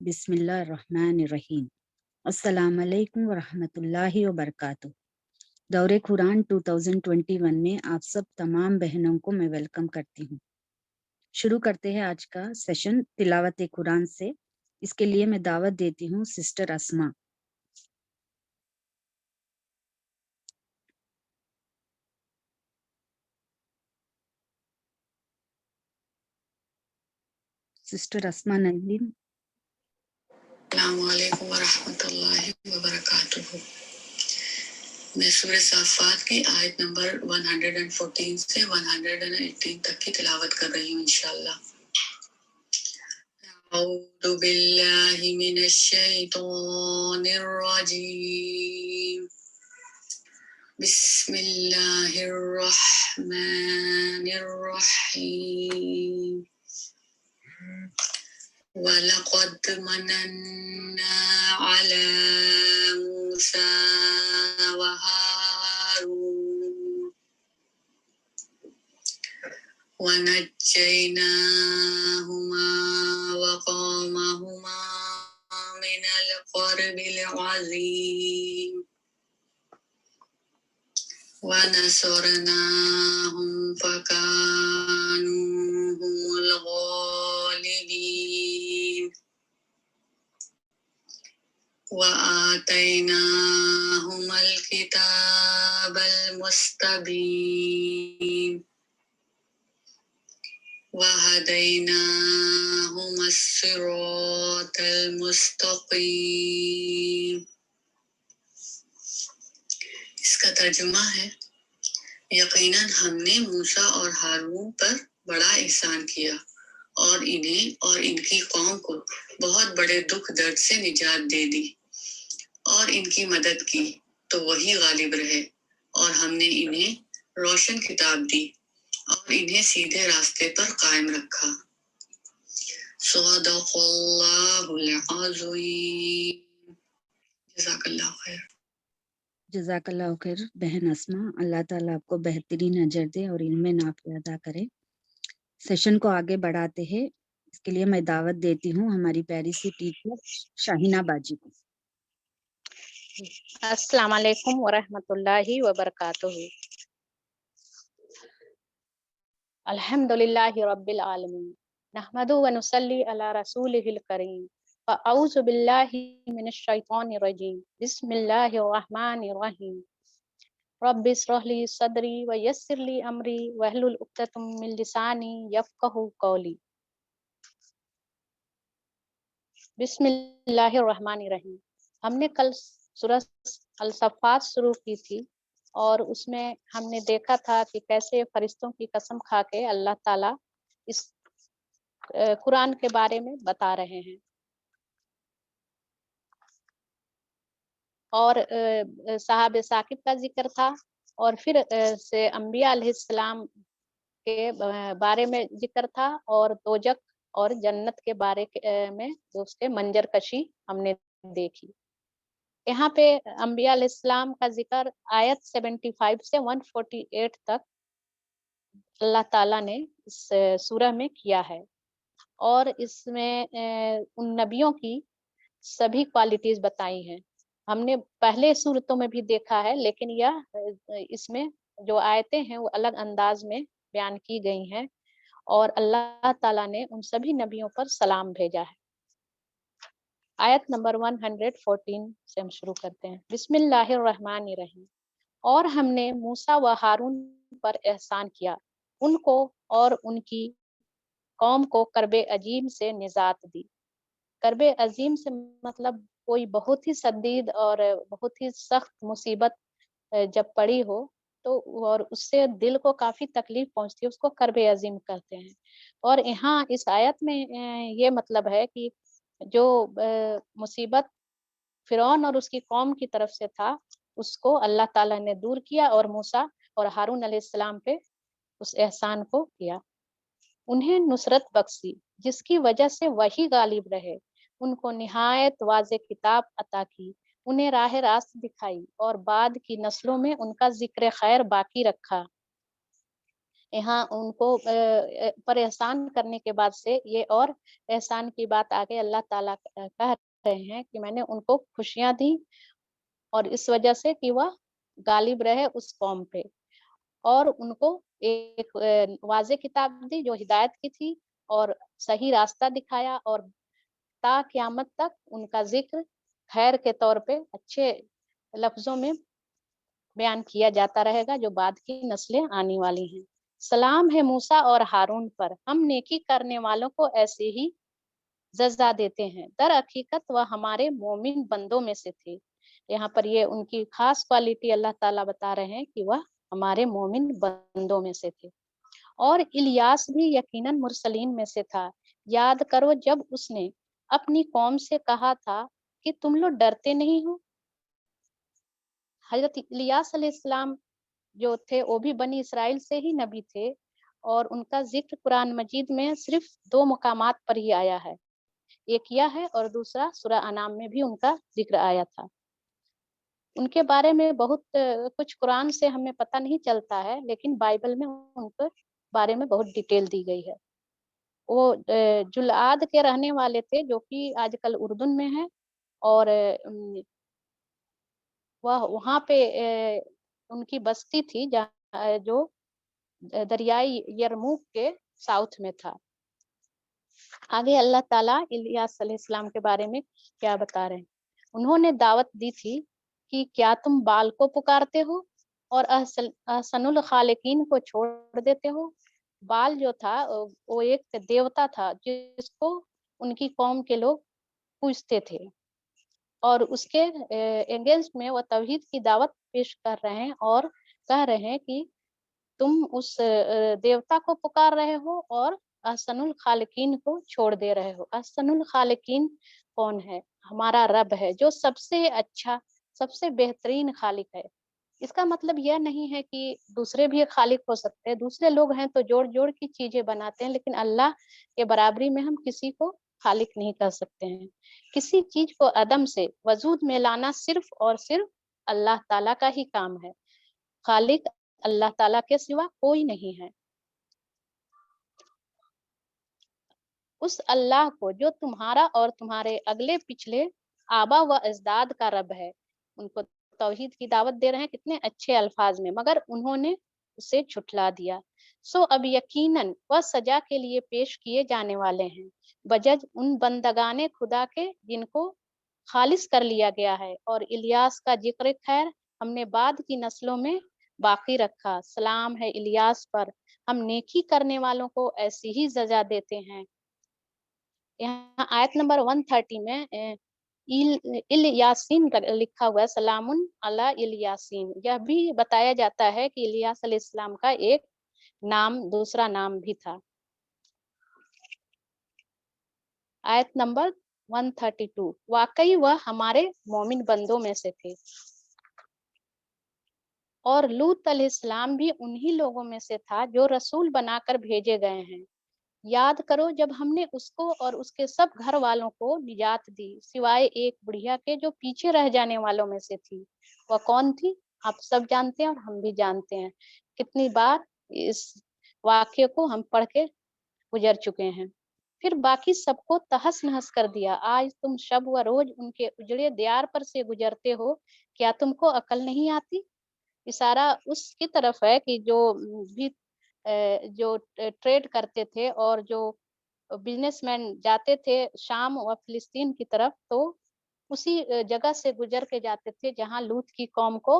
बिस्मिल्लाहिर्रहमानिर्रहीम। अस्सलाम अलैकुम वरहमतुल्लाहि वबरकातुह। दौरे कुरान 2021 में आप सब तमाम बहनों को मैं वेलकम करती हूँ। शुरू करते हैं आज का सेशन तिलावत कुरान से। इसके लिए मैं दावत देती हूँ सिस्टर अस्मा। सिस्टर अस्मा नवीन। अस्सलामु अलैकुम वरहमतुल्लाहि वबरकातुहू। मैं सूरह साफ़ात की आयत नंबर 114 से 118 तक की तिलावत कर रही हूँ इंशाअल्लाह। अऊज़ु बिल्लाहि मिनश शैतानिर रजीम। बिस्मिल्लाहिर रहमानिर रहीम। वलक़द मनन्ना अला मूसा व हारून वनज्जयनाहुमा व क़ौमहुमा मिनल क़र्बिल अज़ीम वनसरनाहुम फ़कानू हुमुल ग़ालिबीन वआतैनाहुमुल किताबल मुस्तबीन वहदैनाहुमुस सिरातल मुस्तक़ीम। इसका तर्जुमा है, यकीनन हमने मूसा और हारून पर बड़ा एहसान किया और इन्हें और इनकी कौम को बहुत बड़े दुख दर्द से निजात दे दी और इनकी मदद की तो वही गालिब रहे और हमने इन्हें रोशन किताब दी और इन्हें सीधे रास्ते पर कायम रखा। सदक़ल्लाहुल अज़ीम। जज़ाकल्लाहु खैर। जज़ाकल्लाहु खैर बहन अस्मा। अल्लाह ताला आपको बेहतरीन अजर दे और इनमें नाफिया अदा करे। सेशन को आगे बढ़ाते हैं। इसके लिए मैं दावत देती हूँ हमारी प्यारी सी टीचर शाहिना बाजी को। अस्सलाम वालेकुम वरहमतुल्लाहि वबरकातुहू। अल्हम्दुलिल्लाहि रब्बिल आलमीन। नहमदु व नुसल्ली अला रसूलिहिल करीम। अऊज़ु बिल्लाहि मिनश शैतानिर रजीम। बिस्मिल्लाहिर रहमानिर रहीम। रब्बि इश्रह ली सदरी व यस्सिर ली अमरी वहलुल उक़दतम मिन लिसानी यफ़क़हू क़ौली। बिस्मिल्लाहिर रहमानिर रहीम। हमने कल सूरह अल-सफ़ात शुरू की थी और उसमें हमने देखा था कि कैसे फरिश्तों की कसम खा के अल्लाह ताला इस कुरान के बारे में बता रहे हैं और साहब साकिब का जिक्र था और फिर से अंबिया अलैहिस्सलाम के बारे में जिक्र था और दोजक और जन्नत के बारे में उसके मंजर कशी हमने देखी। यहाँ पे अंबिया अलैहिस्सलाम का जिक्र आयत 75 से 148 तक अल्लाह ताला ने इस सूरह में किया है और इसमें उन नबियों की सभी क्वालिटीज बताई हैं। हमने पहले सूरतों में भी देखा है, लेकिन यह इसमें जो आयतें हैं वो अलग अंदाज में बयान की गई हैं और अल्लाह ताला ने उन सभी नबियों पर सलाम भेजा है। आयत नंबर 114 से हम शुरू करते हैं। बिस्मिल्लाहिर्रहमानिर्रहीम। और हमने मूसा व हारून पर एहसान किया, उनको और उनकी कौम को कर्बे अजीम से निजात दी। कर्बे अजीम से मतलब कोई बहुत ही शदीद और बहुत ही सख्त मुसीबत जब पड़ी हो तो और उससे दिल को काफी तकलीफ पहुंचती है, उसको कर्बे अजीम कहते हैं। और यहाँ इस आयत में ये मतलब है कि जो मुसीबत फिरौन और उसकी कौम की तरफ से था उसको अल्लाह ताला ने दूर किया और मूसा और हारून अलैहिस्सलाम पे उस एहसान को किया। उन्हें नुसरत बख्शी जिसकी वजह से वही गालिब रहे, उनको निहायत वाज़े किताब अता की, उन्हें राह रास्त दिखाई और बाद की नस्लों में उनका जिक्र खैर बाकी रखा। यहाँ उनको पर एहसान करने के बाद से ये और एहसान की बात आगे अल्लाह ताला कह रहे हैं कि मैंने उनको खुशियां दी और इस वजह से कि वह गालिब रहे उस कौम पे, और उनको एक वाज़ेह किताब दी जो हिदायत की थी और सही रास्ता दिखाया, और ता क़यामत तक उनका ज़िक्र खैर के तौर पे अच्छे लफ्ज़ों में बयान किया जाता रहेगा जो बाद की नस्लें आने वाली हैं। सलाम है मूसा और हारून पर, हम नेकी करने वालों को ऐसे ही सज़ा देते हैं। दर हकीकत वह हमारे मोमिन बंदों में से थे। यहाँ पर ये उनकी खास क्वालिटी अल्लाह ताला बता रहे हैं कि वह हमारे मोमिन बंदों में से थे। और इलियास भी यकीनन मुरसलीन में से था। याद करो जब उसने अपनी कौम से कहा था कि तुम लोग डरते नहीं हो। हजरत इलियास अलैहिस्सलाम जो थे वो भी बनी इसराइल से ही नबी थे, और उनका जिक्र कुरान मजीद में सिर्फ 2 मुकामात पर ही आया है। एक यह है और दूसरा सूरह अनाम में भी उनका जिक्र आया था। उनके बारे में बहुत कुछ कुरान से हमें पता नहीं चलता है, लेकिन बाइबल में उनके बारे में बहुत डिटेल दी गई है। वो जुलाद के रहने वाले थे जो कि आजकल उर्दून में है, और वह वहाँ पे उनकी बस्ती थी जहाँ जो दरियाई यरमूक के साउथ में था। आगे अल्लाह ताला इलियास अलैहिस्सलाम के बारे में क्या बता रहे हैं। उन्होंने दावत दी थी कि क्या तुम बाल को पुकारते हो और अहसनुल खालिकीन को छोड़ देते हो। बाल जो था वो एक देवता था जिसको उनकी कौम के लोग पूजते थे, और उसके एगेंस्ट में वो तौहीद की दावत पेश कर रहे हैं और कह रहे हैं कि तुम उस देवता को पुकार रहे हो और अहसनुल खालिकीन को छोड़ दे रहे हो। अहसनुल खालिकीन कौन है? हमारा रब है जो सबसे अच्छा, सबसे बेहतरीन खालिक है। इसका मतलब यह नहीं है कि दूसरे भी खालिक हो सकते हैं। दूसरे लोग हैं तो जोड़-जोड़ की चीजें बनाते हैं, लेकिन अल्लाह के बराबरी में हम किसी को खालिक नहीं कर सकते हैं। किसी चीज को अदम से वजूद में लाना सिर्फ और सिर्फ अल्लाह ताला का ही काम है। खालिक अल्लाह ताला के सिवा कोई नहीं है। उस अल्लाह को जो तुम्हारा और तुम्हारे अगले पिछले आबा व अजदाद का रब है, उनको तौहीद की दावत दे रहे हैं कितने अच्छे अल्फाज में, मगर उन्होंने उसे झुठला दिया। सो अब यकीनन वह सजा के लिए पेश किए जाने वाले हैं, बजज उन बंदगाने खुदा के जिनको खालिस कर लिया गया है। और इलियास का जिक्र खैर हमने बाद की नस्लों में बाकी रखा। सलाम है इलियास पर, हम नेकी करने वालों को ऐसी ही सजा देते हैं। यहाँ आयत नंबर 130 में इल यासीन लिखा हुआ है, सलामुन अला इल यासीन। यह भी बताया जाता है कि इलियास अलैहिस्सलाम का एक नाम, दूसरा नाम भी था। आयत नंबर 132, वाकई वह हमारे मोमिन बंदों में से थे। और लूत अलैहिस्सलाम भी उन्हीं लोगों में से था जो रसूल बनाकर भेजे गए हैं। याद करो जब हमने उसको और उसके सब घर वालों को निजात दी, सिवाय एक बुढ़िया के जो पीछे रह जाने वालों में से थी। वह कौन थी? आप सब जानते हैं और हम भी जानते हैं। कितनी बार इस वाक्य को हम पढ़ के गुजर चुके हैं। फिर बाकी सबको तहस नहस कर दिया। आज तुम शब व रोज उनके उजड़े दियार पर से गुजरते हो, क्या तुमको अकल नहीं आती? इशारा उसकी तरफ है कि जो भी जो ट्रेड करते थे और जो बिजनेसमैन जाते थे शाम व फिलिस्तीन की तरफ, तो उसी जगह से गुजर के जाते थे जहां लूत की कौम को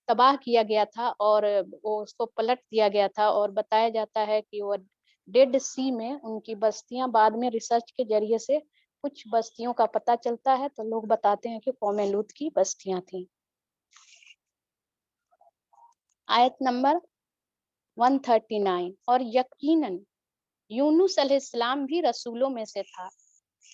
तबाह किया गया था और वो उसको पलट दिया गया था। और बताया जाता है कि वो डेड सी में उनकी बस्तियां, बाद में रिसर्च के जरिए से कुछ बस्तियों का पता चलता है, तो लोग बताते हैं कि कौम लूत की बस्तियां थी। आयत नंबर 139, और यकीनन यूनुस अलैहिस्सलाम भी रसूलों में से था।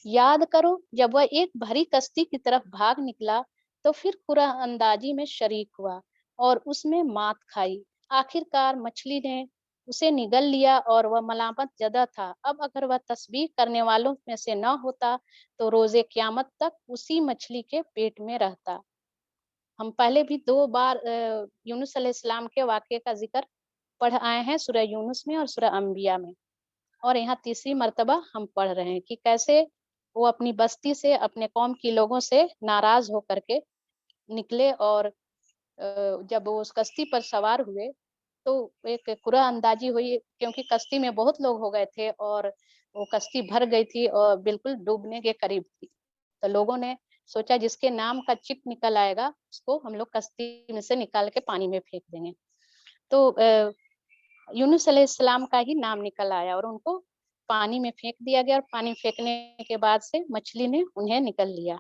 याद करो जब वह एक भरी कश्ती की तरफ भाग निकला तो फिर कुरान अंदाजी में शरीक हुआ और उसमें मात खाई। आखिरकार मछली ने उसे निगल लिया और वह मलामत जदा था। अब अगर वह तस्बीह करने वालों में से न होता तो रोजे क़यामत तक उसी मछली के पेट में रहता। हम पहले भी 2 बार यूनुस अलैहिस्सलाम के वाक़े का जिक्र पढ़ आए हैं सूरह यूनुस में और सूरह अंबिया में, और यहाँ तीसरी मर्तबा हम पढ़ रहे हैं कि कैसे वो अपनी बस्ती से, अपने कौम के लोगों से नाराज होकर के निकले, और जब वो उस कश्ती पर सवार हुए तो एक कुरअ अंदाजी हुई, क्योंकि कश्ती में बहुत लोग हो गए थे और वो कश्ती भर गई थी और बिल्कुल डूबने के करीब थी। तो लोगों ने सोचा जिसके नाम का चिट निकल आएगा उसको हम लोग कश्ती में से निकाल के पानी में फेंक देंगे। तो यूनुस अलैहिस्सलाम का ही नाम निकल आया और उनको पानी में फेंक दिया गया, और पानी फेंकने के बाद से मछली ने उन्हें निकल लिया।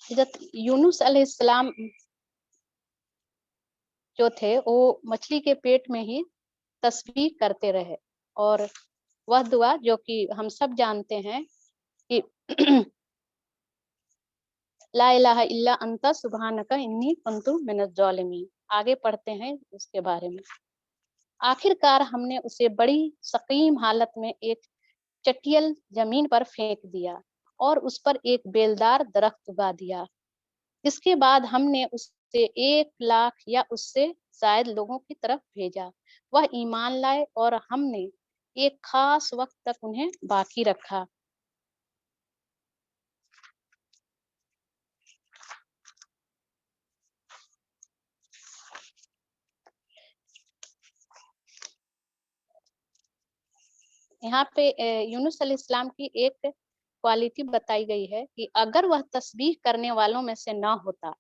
हज़रत यूनुस अलैहिस्सलाम जो थे वो मछली के पेट में ही तस्बीह करते रहे, और वह दुआ जो कि हम सब जानते हैं कि ला इलाहा इल्ला अंता सुब्हानका इन्नी कुन्तु मिनज़ ज़ालिमीन। आगे पढ़ते हैं उसके बारे में। आखिरकार हमने उसे बड़ी सकीम हालत में एक चटियल जमीन पर फेंक दिया और उस पर एक बेलदार दरख्त उगा दिया। इसके बाद हमने उसे 1 लाख या उससे शायद लोगों की तरफ भेजा। वह ईमान लाए और हमने एक खास वक्त तक उन्हें बाकी रखा। यहाँ पे यूनुस अलैहिस्सलाम की एक क्वालिटी बताई गई है कि अगर वह तस्बीह करने वालों में से ना होता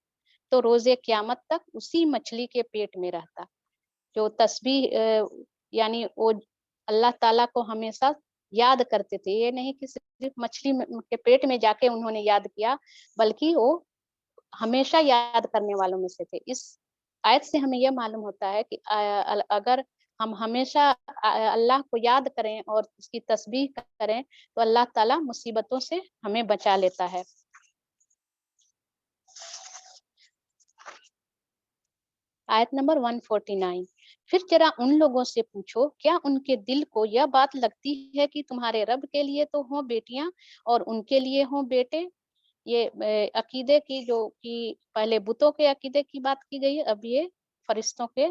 तो रोजे क़यामत तक उसी मछली के पेट में रहता। जो तस्बीह यानी वो अल्लाह ताला को हमेशा याद करते थे, ये नहीं कि सिर्फ मछली के पेट में जाके उन्होंने याद किया, बल्कि वो हमेशा याद करने वालों में से थे। इस आयत से हमें यह मालूम होता है कि अगर हम हमेशा अल्लाह को याद करें और उसकी तस्बीह करें तो अल्लाह ताला मुसीबतों से हमें बचा लेता है। आयत नंबर 149। फिर जरा उन लोगों से पूछो, क्या उनके दिल को यह बात लगती है कि तुम्हारे रब के लिए तो हो बेटियां और उनके लिए हो बेटे? ये अकीदे की, जो कि पहले बुतों के अकीदे की बात की गई है, अब ये फरिश्तों के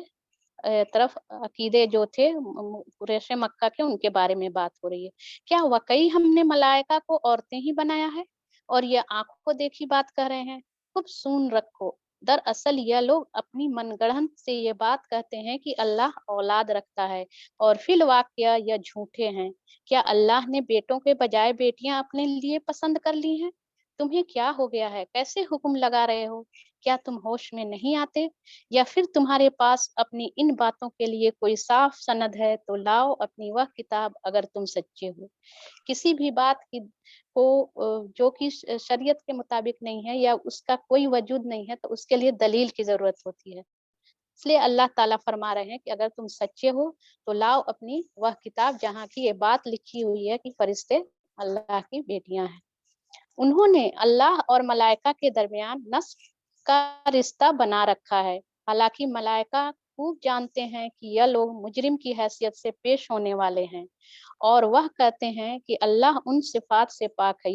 तरफ अकीदे जो थे कुरैश मक्का के, उनके बारे में बात हो रही है। क्या वाकई हमने मलाइका को औरतें ही बनाया है और ये आंखों को देखी बात कह रहे हैं? खूब सुन रखो, दरअसल यह लोग अपनी मनगढ़ंत से ये बात कहते हैं कि अल्लाह औलाद रखता है, और फिल वाक़या यह झूठे हैं। क्या अल्लाह ने बेटों के बजाय बेटियां अपने लिए पसंद कर ली हैं? तुम्हें क्या हो गया है? कैसे हुक्म लगा रहे हो? क्या तुम होश में नहीं आते? या फिर तुम्हारे पास अपनी इन बातों के लिए कोई साफ सनद है तो लाओ अपनी वह किताब, अगर तुम सच्चे हो। किसी भी बात की को जो कि शरीयत के मुताबिक नहीं है या उसका कोई वजूद नहीं है, तो उसके लिए दलील की जरूरत होती है। इसलिए अल्लाह ताला फरमा रहे हैं कि अगर तुम सच्चे हो तो लाओ अपनी वह किताब जहाँ की ये बात लिखी हुई है कि फरिश्ते अल्लाह की बेटियां हैं। उन्होंने अल्लाह और मलाइका के दरमियान नस्ब का रिश्ता बना रखा है, हालांकि मलाइका खूब जानते हैं कि यह लोग मुजरिम की हैसियत से पेश होने वाले हैं, और वह कहते हैं कि अल्लाह उन सिफात से पाक है।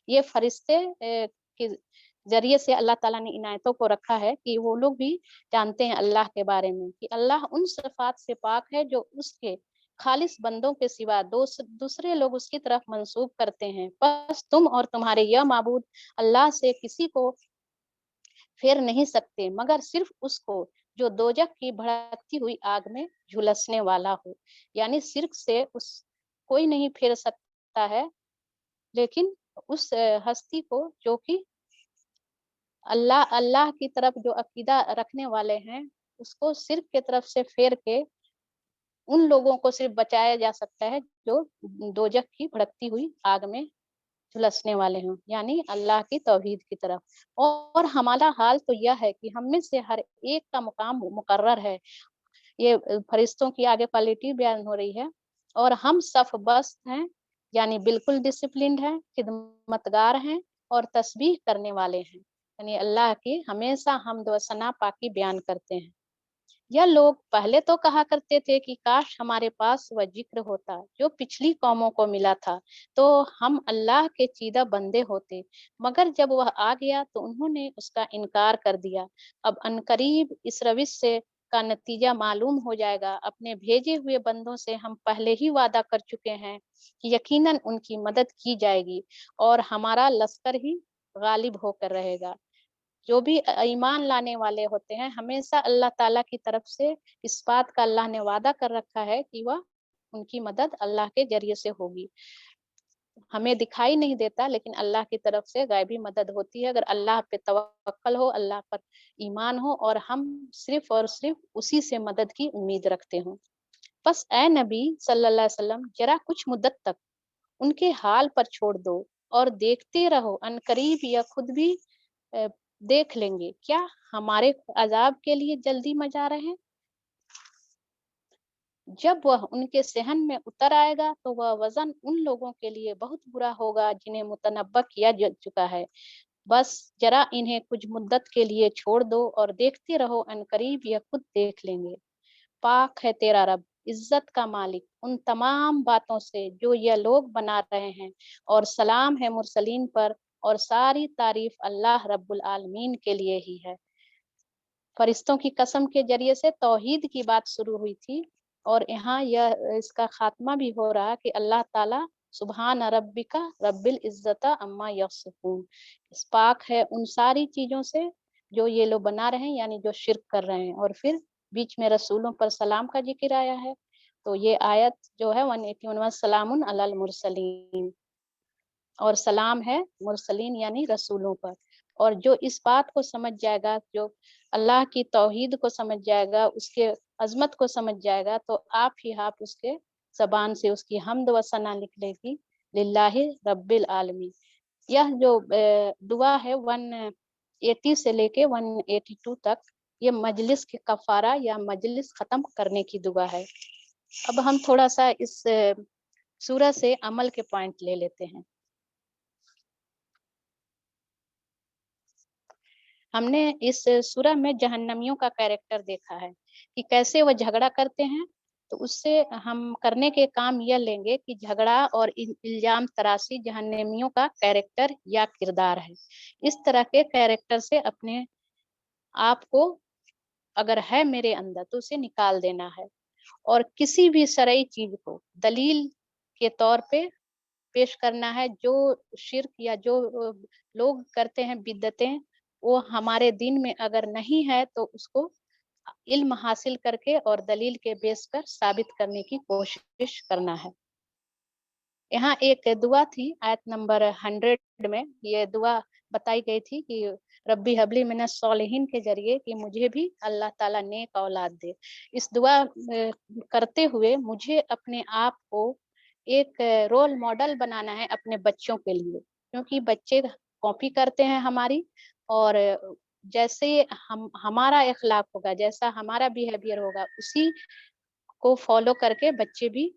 ये फरिश्ते के जरिए से अल्लाह ताला ने इनायतों को रखा है कि वो लोग भी जानते हैं अल्लाह के बारे में कि अल्लाह उन सिफात से पाक है जो उसके खालिस बंदों के सिवा दूसरे लोग उसकी तरफ मंसूब करते हैं। बस तुम और तुम्हारे यह माबूद अल्लाह से किसी को फेर नहीं सकते मगर सिर्फ उसको जो दोजख की भड़कती हुई आग में झुलसने वाला हो। यानी शिर्क से उस कोई नहीं फेर सकता है, लेकिन उस हस्ती को जो कि अल्लाह की तरफ जो अकीदा रखने वाले हैं, उसको शिर्क की तरफ से फेर के उन लोगों को सिर्फ बचाया जा सकता है जो दोजख की भड़कती हुई आग में झुलसने वाले हों, यानी अल्लाह की तौहीद की तरफ। और हमारा हाल तो यह है कि हम में से हर एक का मुकाम मुकर्रर है। ये फरिश्तों की आगे क्वालिटी बयान हो रही है, और हम सफ बस्त हैं, यानी बिल्कुल डिसिप्लिन्ड हैं, खिदमतगार हैं और तस्बीह करने वाले हैं, यानी अल्लाह की हमेशा हम्द व सना पाकी बयान करते हैं। यह लोग पहले तो कहा करते थे कि काश हमारे पास वह जिक्र होता जो पिछली कौमों को मिला था, तो हम अल्लाह के चीदा बंदे होते, मगर जब वह आ गया तो उन्होंने उसका इनकार कर दिया। अब अनकरीब इस रविश से का नतीजा मालूम हो जाएगा। अपने भेजे हुए बंदों से हम पहले ही वादा कर चुके हैं कि यकीनन उनकी मदद की जाएगी और हमारा लश्कर ही गालिब होकर रहेगा। जो भी ईमान लाने वाले होते हैं, हमेशा अल्लाह ताला की तरफ से इस बात का अल्लाह ने वादा कर रखा है कि वह उनकी मदद अल्लाह के जरिए से होगी। हमें दिखाई नहीं देता, लेकिन अल्लाह की तरफ से गायबी मदद होती है। अगर अल्लाह पे तवक्कल हो, अल्लाह पर ईमान हो और हम सिर्फ और सिर्फ उसी से मदद की उम्मीद रखते हो। बस ए नबी सल्लल्लाहु अलैहि वसल्लम, जरा कुछ मुद्दत तक उनके हाल पर छोड़ दो और देखते रहो, अनकरीब या खुद भी अ, देख लेंगे। क्या हमारे अजाब के लिए जल्दी मचा रहे हैं? जब वह उनके सहन में उतर आएगा तो वह वजन उन लोगों के लिए बहुत बुरा होगा जिन्हें मुतनब्बा किया जा चुका है। बस जरा इन्हें कुछ मुद्दत के लिए छोड़ दो और देखते रहो, अनकरीब यह खुद देख लेंगे। पाक है तेरा रब, इज्जत का मालिक, उन तमाम बातों से जो ये लोग बना रहे हैं, और सलाम है मुरसलीन पर, और सारी तारीफ अल्लाह रब्बुल आलमीन के लिए ही है। फरिश्तों की कसम के जरिए से तौहीद की बात शुरू हुई थी और यहाँ यह इसका खात्मा भी हो रहा कि अल्लाह ताला सुबहान रब्बिका रब्बिल इज्जता अम्मा यसिफून, इस पाक है उन सारी चीजों से जो ये लोग बना रहे हैं, यानी जो शिर्क कर रहे हैं। और फिर बीच में रसूलों पर सलाम का जिक्र आया है, तो ये आयत जो है 181 सलामुन अलल मुरसलीन, और सलाम है मुरसलीन यानी रसूलों पर। और जो इस बात को समझ जाएगा, जो अल्लाह की तौहीद को समझ जाएगा, उसके अजमत को समझ जाएगा, तो आप ही आप उसके जबान से उसकी हम्द व सना निकलेगी, लिल्लाहि रब्बिल आलमीन। यह जो दुआ है 180 से लेके 182 तक, ये मजलिस के कफारा या मजलिस खत्म करने की दुआ है। अब हम थोड़ा सा इस सूरह से अमल के पॉइंट ले लेते हैं। हमने इस सूरह में जहन्नमियों का कैरेक्टर देखा है कि कैसे वह झगड़ा करते हैं। तो उससे हम करने के काम यह लेंगे कि झगड़ा और इल्जाम तराशी जहन्नमियों का कैरेक्टर या किरदार है। इस तरह के कैरेक्टर से अपने आप को अगर है मेरे अंदर तो उसे निकाल देना है, और किसी भी शरई चीज को दलील के तौर पे पेश करना है। जो शिर्क या जो लोग करते हैं बिद्दतें, वो हमारे दिन में अगर नहीं है तो उसको इल्म हासिल करके और दलील के बेस पर साबित करने की कोशिश करना है। यहाँ एक दुआ थी आयत नंबर 100 में, ये दुआ बताई गई थी कि रब्बी हबली मिनस सॉलिहीन के जरिए कि मुझे भी अल्लाह ताला नेक औलाद दे। इस दुआ करते हुए मुझे अपने आप को एक रोल मॉडल बनाना है अपने बच्चों के लिए, क्योंकि बच्चे कॉपी करते हैं हमारी, और जैसे हमारा इखलाक होगा, जैसा हमारा बिहेवियर होगा, उसी को फॉलो करके बच्चे भी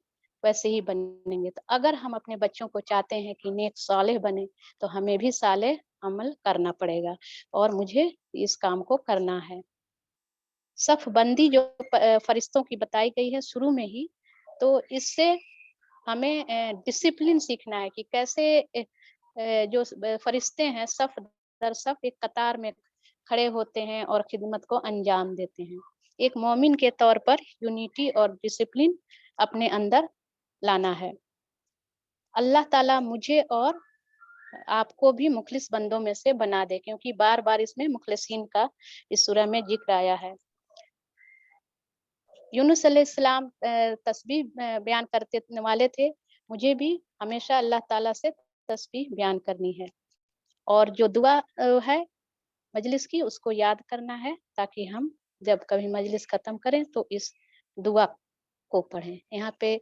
वैसे ही बनेंगे। तो अगर हम अपने बच्चों को चाहते हैं कि नेक सालेह बने, तो हमें भी सालेह अमल करना पड़ेगा और मुझे इस काम को करना है। सफ बंदी जो फरिश्तों की बताई गई है शुरू में ही, तो इससे हमें डिसिप्लिन सीखना है कि कैसे जो फरिश्ते हैं सफ दर सफ एक कतार में खड़े होते हैं और खिदमत को अंजाम देते हैं। एक मोमिन के तौर पर यूनिटी और डिसिप्लिन अपने अंदर लाना है। अल्लाह ताला मुझे और आपको भी मुखलिस बंदों में से बना दे, क्योंकि बार बार इसमें मुखलिसीन का इस सूरह में जिक्र आया है। यूनुस अलैहिस्सलाम तस्बीह बयान करते वाले थे, मुझे भी हमेशा अल्लाह ताला से तस्बीह बयान करनी है, और जो दुआ है मजलिस की उसको याद करना है, ताकि हम जब कभी मजलिस खत्म करें तो इस दुआ को पढ़ें। यहाँ पे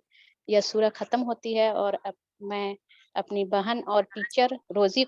यह सूरह खत्म होती है और अब मैं अपनी बहन और टीचर रोजी